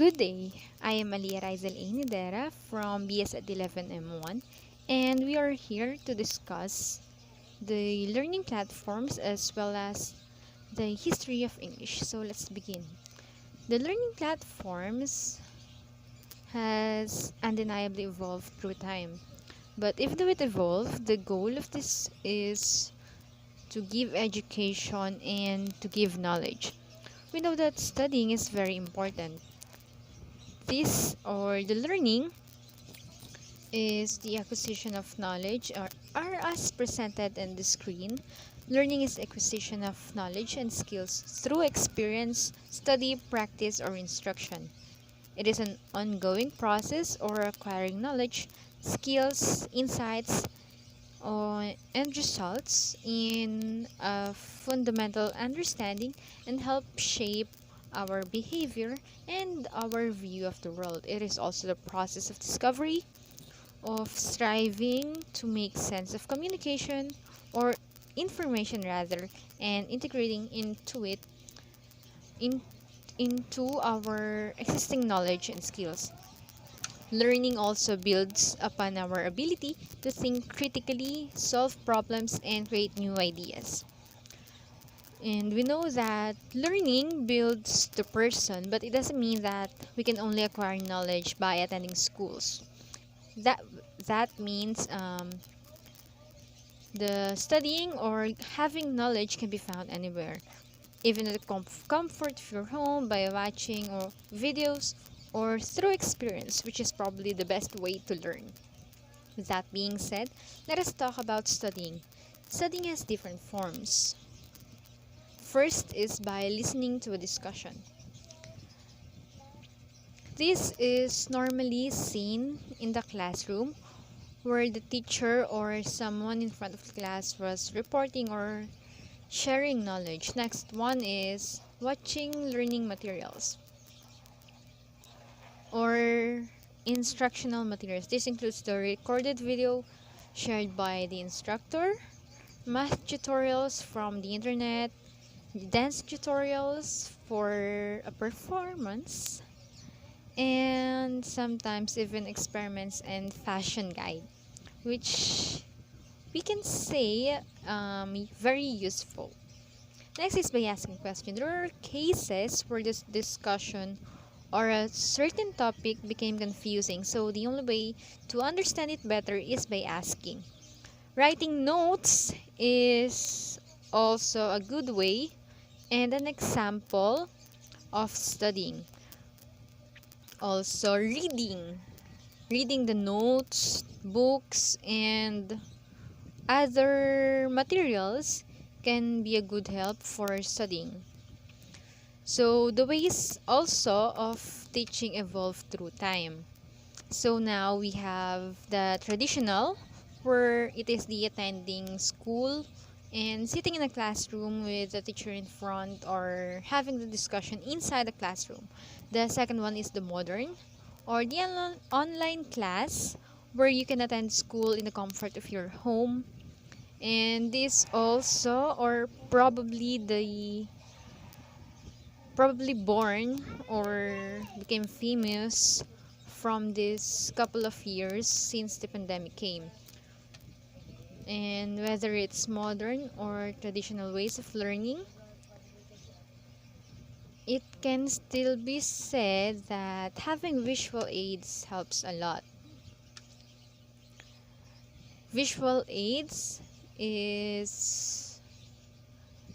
Good day. I am Alia Raisel Nidera from BS at 11M1, and we are here to discuss the learning platforms as well as the history of English. So let's begin. The learning platforms has undeniably evolved through time. But even though it evolved, the goal of this is to give education and to give knowledge. We know that studying is very important. This or the learning is the acquisition of knowledge or as presented in the screen. Learning is acquisition of knowledge and skills through experience, study, practice, or instruction. It is an ongoing process or acquiring knowledge, skills, insights, and results in a fundamental understanding and help shape our behavior and our view of the world. It is also the process of discovery, of striving to make sense of communication or information rather, and integrating in, into our existing knowledge and skills. Learning also builds upon our ability to think critically, solve problems, and create new ideas. And we know that learning builds the person, but it doesn't mean that we can only acquire knowledge by attending schools. That that means the studying or having knowledge can be found anywhere, even at the comfort of your home by watching or videos or through experience, which is probably the best way to learn. That being said, let us talk about studying. Studying has different forms. First is by listening to a discussion. This is normally seen in the classroom where the teacher or someone in front of the class was reporting or sharing knowledge. Next one is watching learning materials or instructional materials. This includes the recorded video shared by the instructor, math tutorials from the internet, dance tutorials for a performance, and sometimes even experiments and fashion guide, which we can say very useful. Next is by asking questions. There are cases where this discussion or a certain topic became confusing, so the only way to understand it better is by asking. Writing notes is also a good way and an example of studying. Also, reading the notes, books, and other materials can be a good help for studying. So the ways also of teaching evolved through time. So now we have the traditional, where it is the attending school and sitting in a classroom with the teacher in front or having the discussion inside the classroom. The second one is the modern or the online class, where you can attend school in the comfort of your home. And this also, or probably born or became famous from this couple of years since the pandemic came. And whether it's modern or traditional ways of learning, it can still be said that having visual aids helps a lot. Visual aids is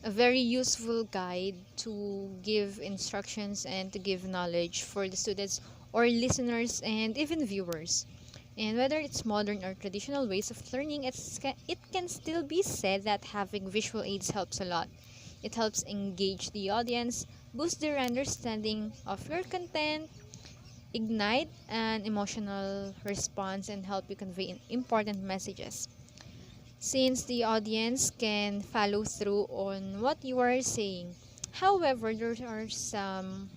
a very useful guide to give instructions and to give knowledge for the students or listeners and even viewers. And whether it's modern or traditional ways of learning, it can still be said that having visual aids helps a lot. It helps engage the audience, boost their understanding of your content, ignite an emotional response, and help you convey important messages. Since the audience can follow through on what you are saying. However, there are some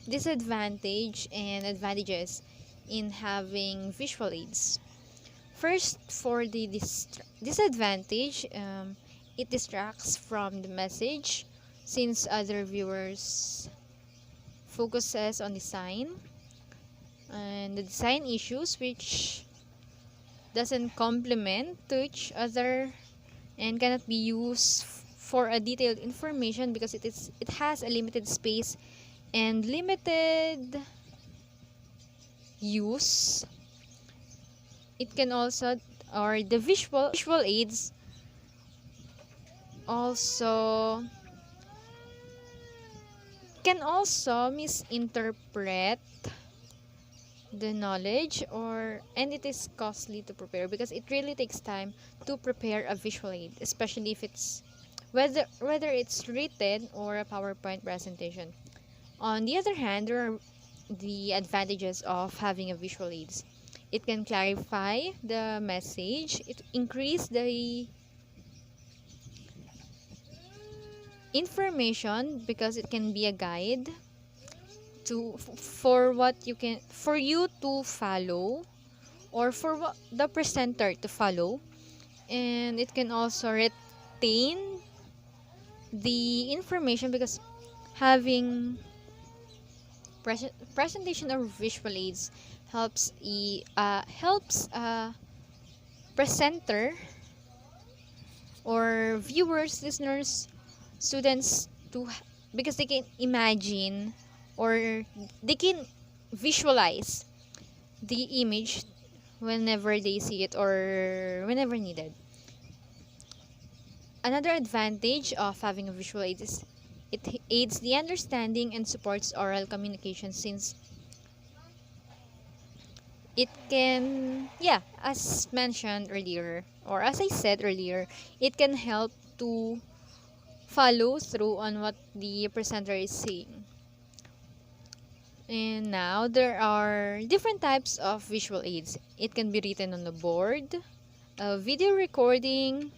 disadvantage and advantages in having visual aids. First, for the disadvantage, it distracts from the message since other viewers focuses on design and the design issues which doesn't complement to each other and cannot be used for a detailed information because it has a limited space and limited use. It can also, or the visual aids also can also misinterpret the knowledge, and it is costly to prepare because it really takes time to prepare a visual aid, especially if it's whether it's written or a PowerPoint presentation. On the other hand, there are the advantages of having a visual aids. It can clarify the message, it increase the information because it can be a guide for you to follow, or for the presenter to follow, and it can also retain the information because having presentation or visual aids helps a presenter or viewers, listeners, students because they can imagine or they can visualize the image whenever they see it or whenever needed. Another advantage of having a visual aid is it aids the understanding and supports oral communication, since it can, as mentioned earlier, or as I said earlier, it can help to follow through on what the presenter is saying. And now there are different types of visual aids. It can be written on the board, a video recording,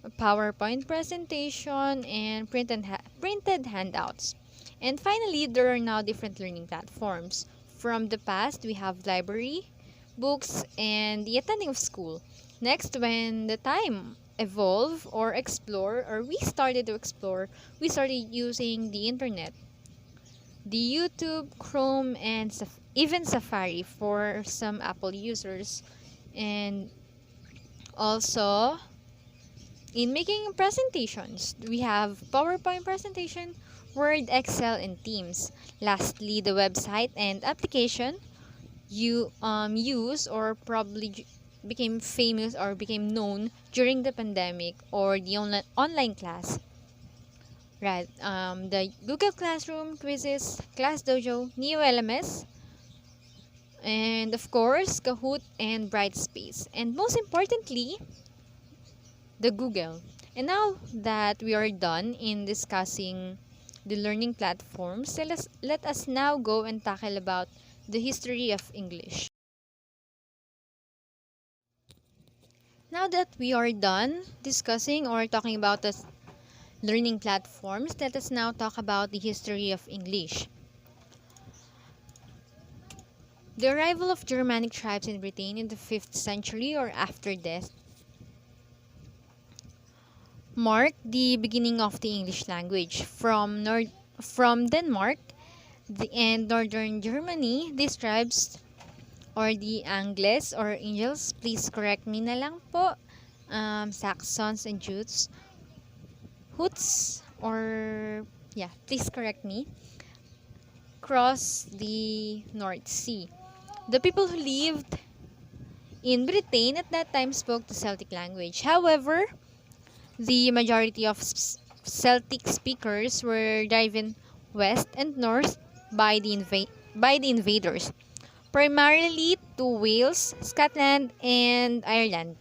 a PowerPoint presentation, and printed handouts. And finally, there are now different learning platforms. From the past, we have library, books, and the attending of school. Next, when the time evolved or we started to explore, we started using the internet, the YouTube, Chrome, and even Safari for some Apple users. And also, in making presentations, we have PowerPoint presentation, Word, Excel, and Teams. Lastly, the website and application you use or probably became famous or became known during the pandemic or the online class. Right, the Google Classroom, Quizzes, ClassDojo, Neo LMS, and of course, Kahoot and Brightspace. And most importantly, the Google. And now that we are done in discussing the learning platforms, let us now go and tackle about the history of English. Now that we are done discussing or talking about the learning platforms, let us now talk about the history of English. The arrival of Germanic tribes in Britain in the 5th century or after this marked the beginning of the English language. From Denmark and northern Germany, these tribes, or the Angles or Angels, please correct me na lang po, Saxons and Jutes, Hoots, please correct me, cross the North Sea. The people who lived in Britain at that time spoke the Celtic language. However, the majority of Celtic speakers were driven west and north by the invaders, primarily to Wales, Scotland, and Ireland.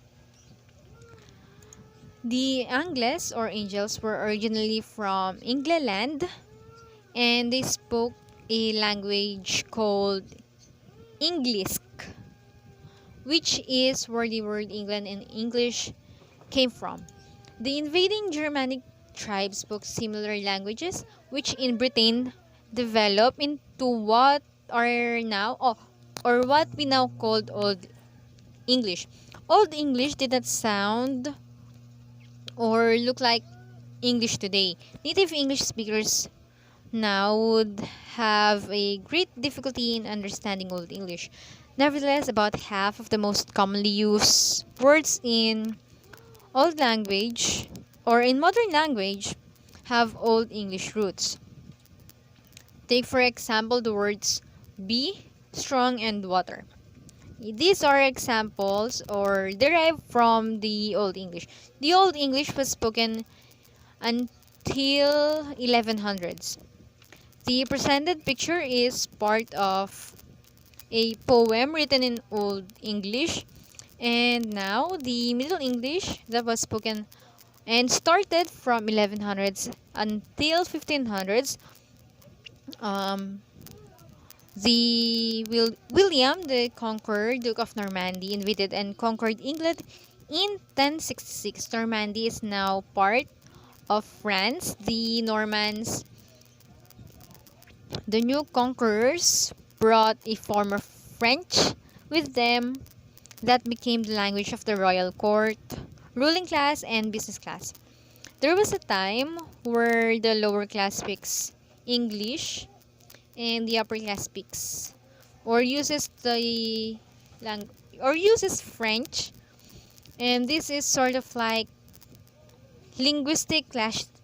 The Angles or Angels were originally from England, and they spoke a language called English, which is where the word England and English came from. The invading Germanic tribes spoke similar languages, which in Britain developed into what are now, or what we now call Old English. Old English did not sound or look like English today. Native English speakers now would have a great difficulty in understanding Old English. Nevertheless, about half of the most commonly used words in Old language or in modern language have Old English roots. Take for example the words be, strong, and water. These are examples or derived from the Old English. The Old English was spoken until 1100s. The presented picture is part of a poem written in Old English, and now the Middle English that was spoken and started from 1100s until 1500s. Um, William the Conqueror, Duke of Normandy, invaded and conquered England in 1066. Normandy is now part of France. The new conquerors, brought a form of French with them that became the language of the royal court, ruling class, and business class. There was a time where the lower class speaks English and the upper class speaks or uses French, and this is sort of like linguistic class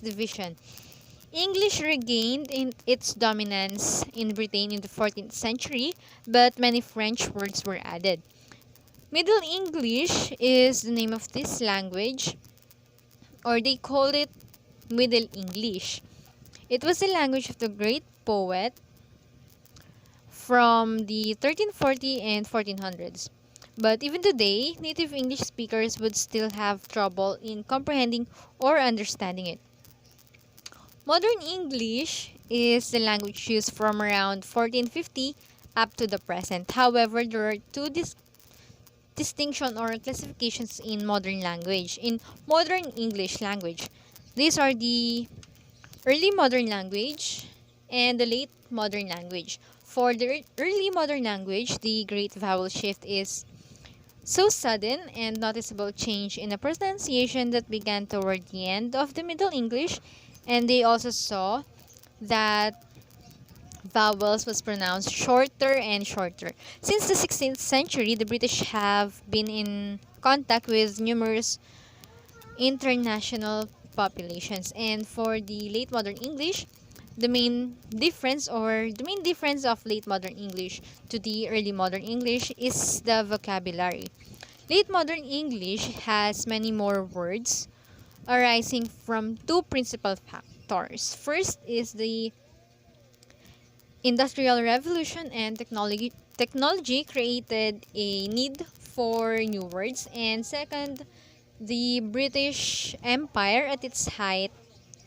division. English regained its dominance in Britain in the 14th century, but many French words were added. Middle English is the name of this language, or they call it Middle English. It was the language of the great poet from the 1340 and 1400s. But even today, native English speakers would still have trouble in comprehending or understanding it. Modern English is the language used from around 1450 up to the present. However, there are two distinction or classifications in modern language. In modern English language, these are the early modern language and the late modern language. For the early modern language, the great vowel shift is so sudden and noticeable change in the pronunciation that began toward the end of the Middle English, and they also saw that vowels was pronounced shorter and shorter. Since the 16th century, the British have been in contact with numerous international populations, and for the late modern English, the main difference of late modern English to the early modern English is the vocabulary. Late modern English has many more words arising from two principal factors. First is the Industrial Revolution and technology created a need for new words, and second, the British Empire at its height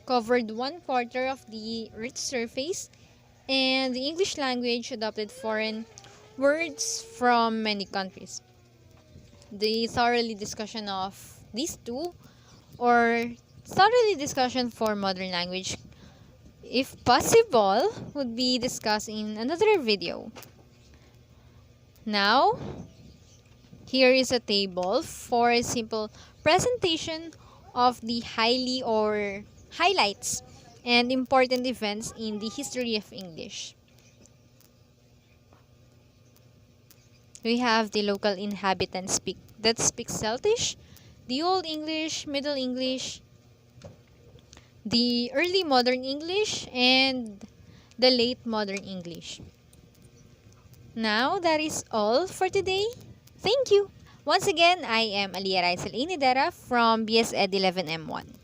covered 1/4 of the Earth's surface, and the English language adopted foreign words from many countries. The thoroughly discussion of these two, or thoroughly discussion for modern language, if possible, would be discussed in another video. Now, here is a table for a simple presentation of the highlights and important events in the history of English. We have the local inhabitants that speak Celtic, the Old English, Middle English, the early modern English, and the late modern English. Now, that is all for today. Thank you. Once again, I am Alia Raisel Inidera from BS Ed 11M1.